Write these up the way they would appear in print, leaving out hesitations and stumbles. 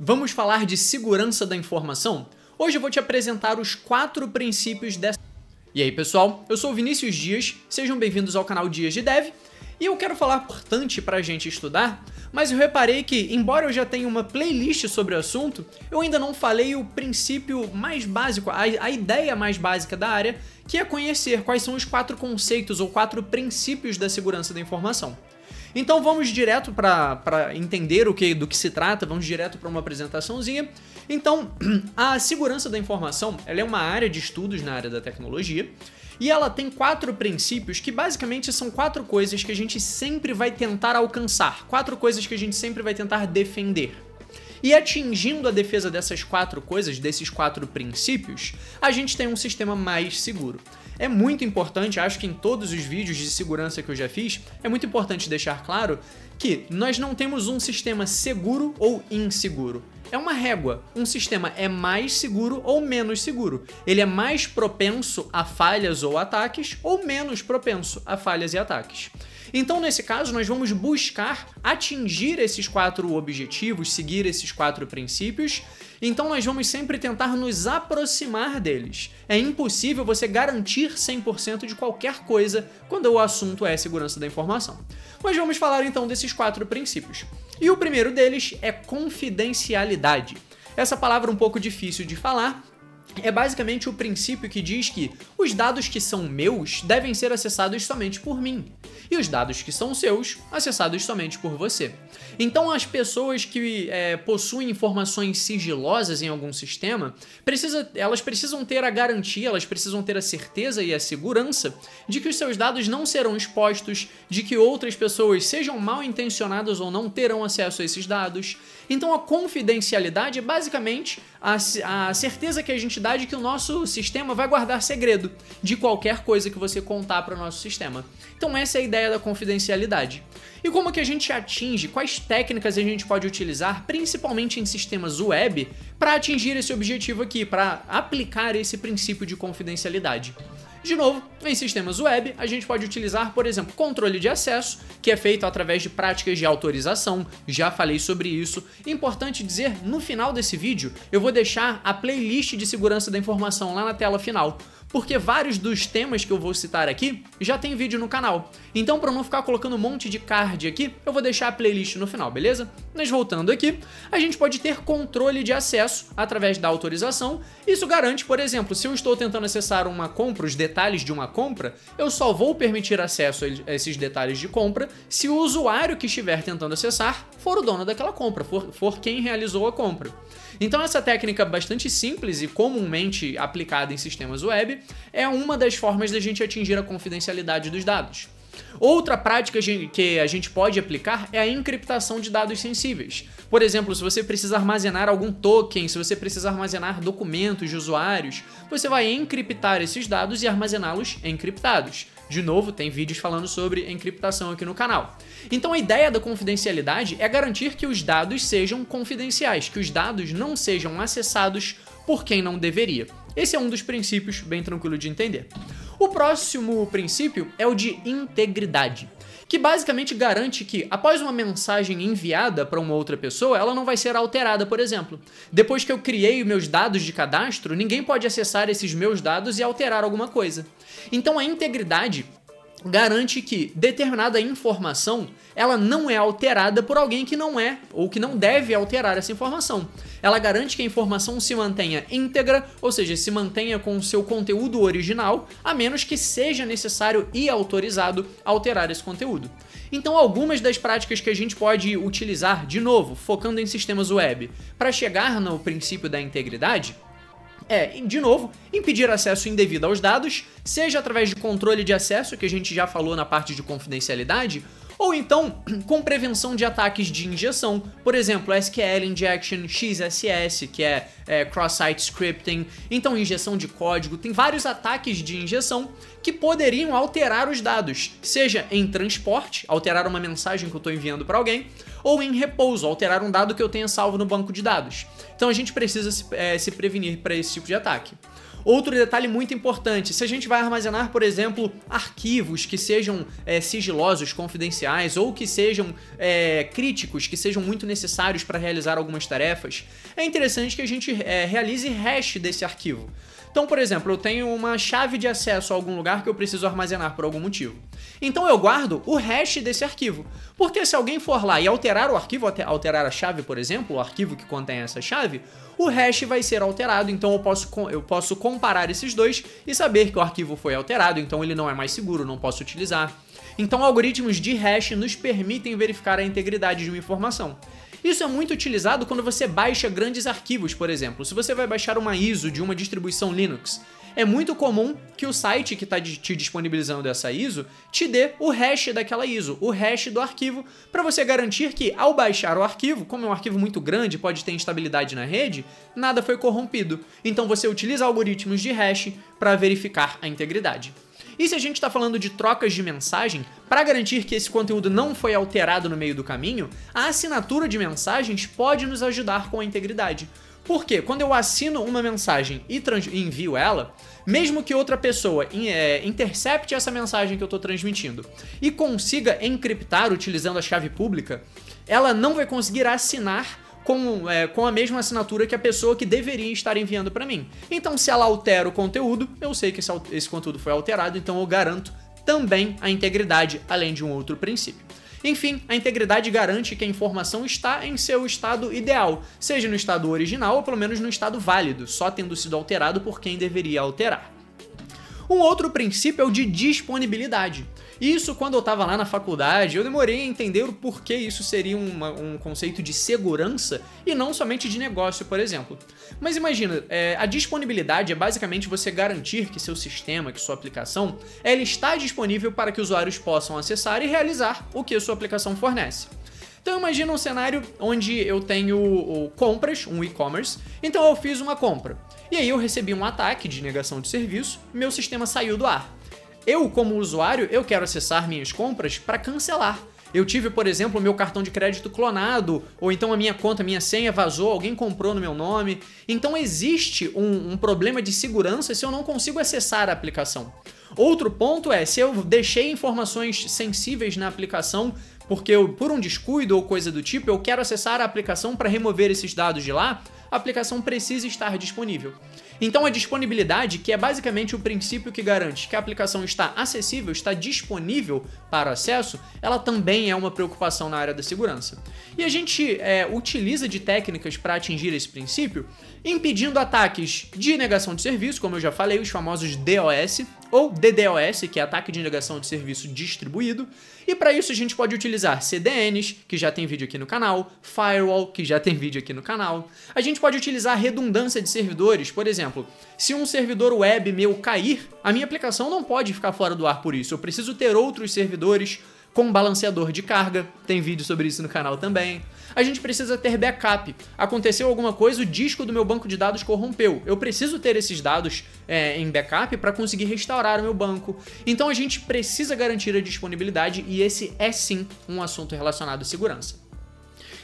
Vamos falar de segurança da informação? Hoje eu vou te apresentar os 4 princípios dessa... E aí pessoal, eu sou o Vinícius Dias, sejam bem-vindos ao canal Dias de Dev, e eu quero falar importante para a gente estudar, mas eu reparei que, embora eu já tenha uma playlist sobre o assunto, eu ainda não falei o princípio mais básico, a ideia mais básica da área, que é conhecer quais são os 4 conceitos ou 4 princípios da segurança da informação. Então vamos direto para entender do que se trata, vamos direto para uma apresentaçãozinha. Então, a segurança da informação, ela é uma área de estudos na área da tecnologia, e ela tem 4 princípios que basicamente são 4 coisas que a gente sempre vai tentar alcançar, 4 coisas que a gente sempre vai tentar defender. E atingindo a defesa dessas 4 coisas, desses 4 princípios, a gente tem um sistema mais seguro. É muito importante, acho que em todos os vídeos de segurança que eu já fiz, é muito importante deixar claro que nós não temos um sistema seguro ou inseguro. É uma régua. Um sistema é mais seguro ou menos seguro. Ele é mais propenso a falhas ou ataques ou menos propenso a falhas e ataques. Então, nesse caso, nós vamos buscar atingir esses 4 objetivos, seguir esses 4 princípios. Então, nós vamos sempre tentar nos aproximar deles. É impossível você garantir 100% de qualquer coisa quando o assunto é segurança da informação. Mas vamos falar então desses 4 princípios. E o primeiro deles é confidencialidade. Essa palavra é um pouco difícil de falar. É basicamente o princípio que diz que os dados que são meus devem ser acessados somente por mim, e os dados que são seus, acessados somente por você. Então as pessoas que possuem informações sigilosas em algum sistema, elas precisam ter a garantia, elas precisam ter a certeza e a segurança de que os seus dados não serão expostos, de que outras pessoas, sejam mal intencionadas ou não, terão acesso a esses dados. Então a confidencialidade é basicamente a certeza que a gente dá de que o nosso sistema vai guardar segredo de qualquer coisa que você contar para o nosso sistema. Então essa é a ideia da confidencialidade. E como que a gente atinge, quais técnicas a gente pode utilizar, principalmente em sistemas web, para atingir esse objetivo aqui, para aplicar esse princípio de confidencialidade? De novo, em sistemas web, a gente pode utilizar, por exemplo, controle de acesso, que é feito através de práticas de autorização, já falei sobre isso. Importante dizer, no final desse vídeo, eu vou deixar a playlist de segurança da informação lá na tela final, porque vários dos temas que eu vou citar aqui já tem vídeo no canal. Então, para não ficar colocando um monte de card aqui, eu vou deixar a playlist no final, beleza? Mas voltando aqui, a gente pode ter controle de acesso através da autorização. Isso garante, por exemplo, se eu estou tentando acessar uma compra, os detalhes de uma compra, eu só vou permitir acesso a esses detalhes de compra se o usuário que estiver tentando acessar for o dono daquela compra, for quem realizou a compra. Então essa técnica bastante simples e comumente aplicada em sistemas web é uma das formas da gente atingir a confidencialidade dos dados. Outra prática que a gente pode aplicar é a encriptação de dados sensíveis. Por exemplo, se você precisa armazenar algum token, se você precisa armazenar documentos de usuários, você vai encriptar esses dados e armazená-los encriptados. De novo, tem vídeos falando sobre encriptação aqui no canal. Então a ideia da confidencialidade é garantir que os dados sejam confidenciais, que os dados não sejam acessados por quem não deveria. Esse é um dos princípios bem tranquilo de entender. O próximo princípio é o de integridade, que basicamente garante que, após uma mensagem enviada para uma outra pessoa, ela não vai ser alterada, por exemplo. Depois que eu criei meus dados de cadastro, ninguém pode acessar esses meus dados e alterar alguma coisa. Então a integridade garante que determinada informação ela não é alterada por alguém que não é ou que não deve alterar essa informação. Ela garante que a informação se mantenha íntegra, ou seja, se mantenha com o seu conteúdo original, a menos que seja necessário e autorizado alterar esse conteúdo. Então algumas das práticas que a gente pode utilizar, de novo, focando em sistemas web, para chegar no princípio da integridade, de novo, impedir acesso indevido aos dados, seja através de controle de acesso, que a gente já falou na parte de confidencialidade, ou então com prevenção de ataques de injeção, por exemplo, SQL Injection, XSS, que é Cross-Site Scripting, então injeção de código, tem vários ataques de injeção que poderiam alterar os dados, seja em transporte, alterar uma mensagem que eu estou enviando para alguém, ou em repouso, alterar um dado que eu tenha salvo no banco de dados. Então a gente precisa se prevenir para esse tipo de ataque. Outro detalhe muito importante, se a gente vai armazenar, por exemplo, arquivos que sejam sigilosos, confidenciais, ou que sejam críticos, que sejam muito necessários para realizar algumas tarefas, é interessante que a gente realize hash desse arquivo. Então, por exemplo, eu tenho uma chave de acesso a algum lugar que eu preciso armazenar por algum motivo. Então eu guardo o hash desse arquivo, porque se alguém for lá e alterar o arquivo, alterar a chave, por exemplo, o arquivo que contém essa chave, o hash vai ser alterado, então eu posso comparar esses dois e saber que o arquivo foi alterado, então ele não é mais seguro, não posso utilizar. Então algoritmos de hash nos permitem verificar a integridade de uma informação. Isso é muito utilizado quando você baixa grandes arquivos, por exemplo. Se você vai baixar uma ISO de uma distribuição Linux, é muito comum que o site que está te disponibilizando essa ISO te dê o hash daquela ISO, o hash do arquivo, para você garantir que ao baixar o arquivo, como é um arquivo muito grande, pode ter instabilidade na rede, nada foi corrompido. Então você utiliza algoritmos de hash para verificar a integridade. E se a gente está falando de trocas de mensagem, para garantir que esse conteúdo não foi alterado no meio do caminho, a assinatura de mensagens pode nos ajudar com a integridade. Por quê? Quando eu assino uma mensagem e envio ela, mesmo que outra pessoa intercepte essa mensagem que eu estou transmitindo e consiga encriptar utilizando a chave pública, ela não vai conseguir assinar com a mesma assinatura que a pessoa que deveria estar enviando para mim. Então, se ela altera o conteúdo, eu sei que esse conteúdo foi alterado, então eu garanto também a integridade, além de um outro princípio. Enfim, a integridade garante que a informação está em seu estado ideal, seja no estado original ou pelo menos no estado válido, só tendo sido alterado por quem deveria alterar. Um outro princípio é o de disponibilidade. Isso, quando eu estava lá na faculdade, eu demorei a entender o porquê isso seria um conceito de segurança e não somente de negócio, por exemplo. Mas imagina, a disponibilidade é basicamente você garantir que seu sistema, que sua aplicação, ela está disponível para que usuários possam acessar e realizar o que a sua aplicação fornece. Então imagina um cenário onde eu tenho compras, um e-commerce, então eu fiz uma compra. E aí eu recebi um ataque de negação de serviço, meu sistema saiu do ar. Eu, como usuário, eu quero acessar minhas compras para cancelar. Eu tive, por exemplo, o meu cartão de crédito clonado, ou então a minha conta, minha senha vazou, alguém comprou no meu nome. Então existe um problema de segurança se eu não consigo acessar a aplicação. Outro ponto é, se eu deixei informações sensíveis na aplicação, porque por um descuido ou coisa do tipo, eu quero acessar a aplicação para remover esses dados de lá, a aplicação precisa estar disponível. Então a disponibilidade, que é basicamente o princípio que garante que a aplicação está acessível, está disponível para acesso, ela também é uma preocupação na área da segurança. E a gente utiliza de técnicas para atingir esse princípio, impedindo ataques de negação de serviço, como eu já falei, os famosos DOS, ou DDoS, que é ataque de negação de serviço distribuído, e para isso a gente pode utilizar CDNs, que já tem vídeo aqui no canal, Firewall, que já tem vídeo aqui no canal. A gente pode utilizar redundância de servidores, por exemplo, se um servidor web meu cair, a minha aplicação não pode ficar fora do ar por isso, eu preciso ter outros servidores com balanceador de carga, tem vídeo sobre isso no canal também. A gente precisa ter backup. Aconteceu alguma coisa, o disco do meu banco de dados corrompeu. Eu preciso ter esses dados em backup para conseguir restaurar o meu banco. Então a gente precisa garantir a disponibilidade e esse é sim um assunto relacionado à segurança.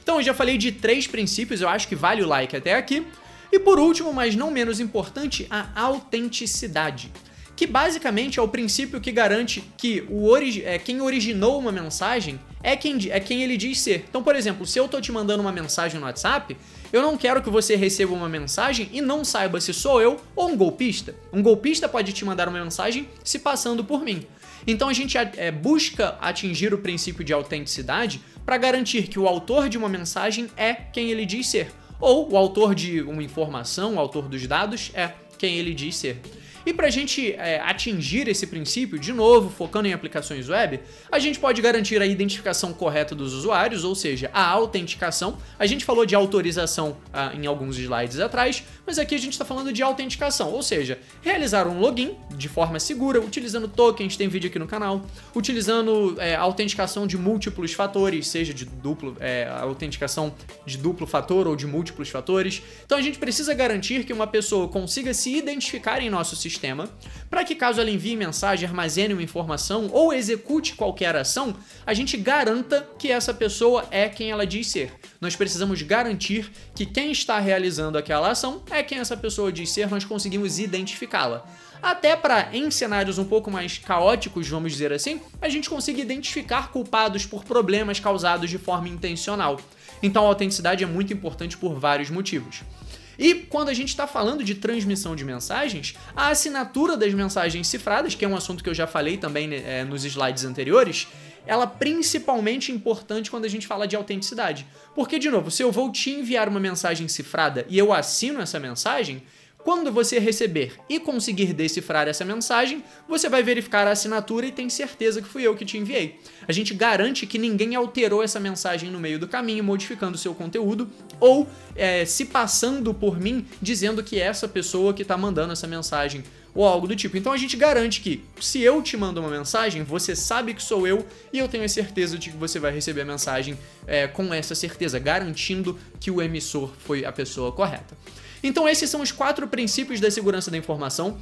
Então eu já falei de 3 princípios, eu acho que vale o like até aqui. E por último, mas não menos importante, a autenticidade, que basicamente é o princípio que garante que quem originou uma mensagem é quem ele diz ser. Então, por exemplo, se eu tô te mandando uma mensagem no WhatsApp, eu não quero que você receba uma mensagem e não saiba se sou eu ou um golpista. Um golpista pode te mandar uma mensagem se passando por mim. Então a gente busca atingir o princípio de autenticidade para garantir que o autor de uma mensagem é quem ele diz ser. Ou o autor de uma informação, o autor dos dados, é quem ele diz ser. E para a gente atingir esse princípio, de novo, focando em aplicações web, a gente pode garantir a identificação correta dos usuários, ou seja, a autenticação. A gente falou de autorização em alguns slides atrás, mas aqui a gente está falando de autenticação, ou seja, realizar um login de forma segura, utilizando tokens, tem vídeo aqui no canal, utilizando autenticação de múltiplos fatores, seja de autenticação de duplo fator ou de múltiplos fatores. Então a gente precisa garantir que uma pessoa consiga se identificar em nosso sistema sistema, para que caso ela envie mensagem, armazene uma informação ou execute qualquer ação, a gente garanta que essa pessoa é quem ela diz ser. Nós precisamos garantir que quem está realizando aquela ação é quem essa pessoa diz ser, nós conseguimos identificá-la. Até para, em cenários um pouco mais caóticos, vamos dizer assim, a gente consiga identificar culpados por problemas causados de forma intencional. Então a autenticidade é muito importante por vários motivos. E quando a gente está falando de transmissão de mensagens, a assinatura das mensagens cifradas, que é um assunto que eu já falei também nos slides anteriores, ela é principalmente importante quando a gente fala de autenticidade. Porque, de novo, se eu vou te enviar uma mensagem cifrada e eu assino essa mensagem, quando você receber e conseguir decifrar essa mensagem, você vai verificar a assinatura e tem certeza que fui eu que te enviei. A gente garante que ninguém alterou essa mensagem no meio do caminho, modificando o seu conteúdo, ou se passando por mim, dizendo que é essa pessoa que está mandando essa mensagem, ou algo do tipo. Então a gente garante que, se eu te mando uma mensagem, você sabe que sou eu, e eu tenho a certeza de que você vai receber a mensagem com essa certeza, garantindo que o emissor foi a pessoa correta. Então esses são os 4 princípios da segurança da informação.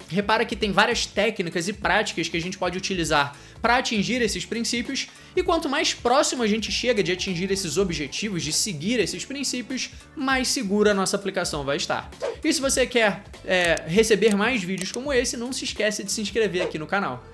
Repara que tem várias técnicas e práticas que a gente pode utilizar para atingir esses princípios, e quanto mais próximo a gente chega de atingir esses objetivos, de seguir esses princípios, mais segura a nossa aplicação vai estar. E se você quer receber mais vídeos como esse, não se esqueça de se inscrever aqui no canal.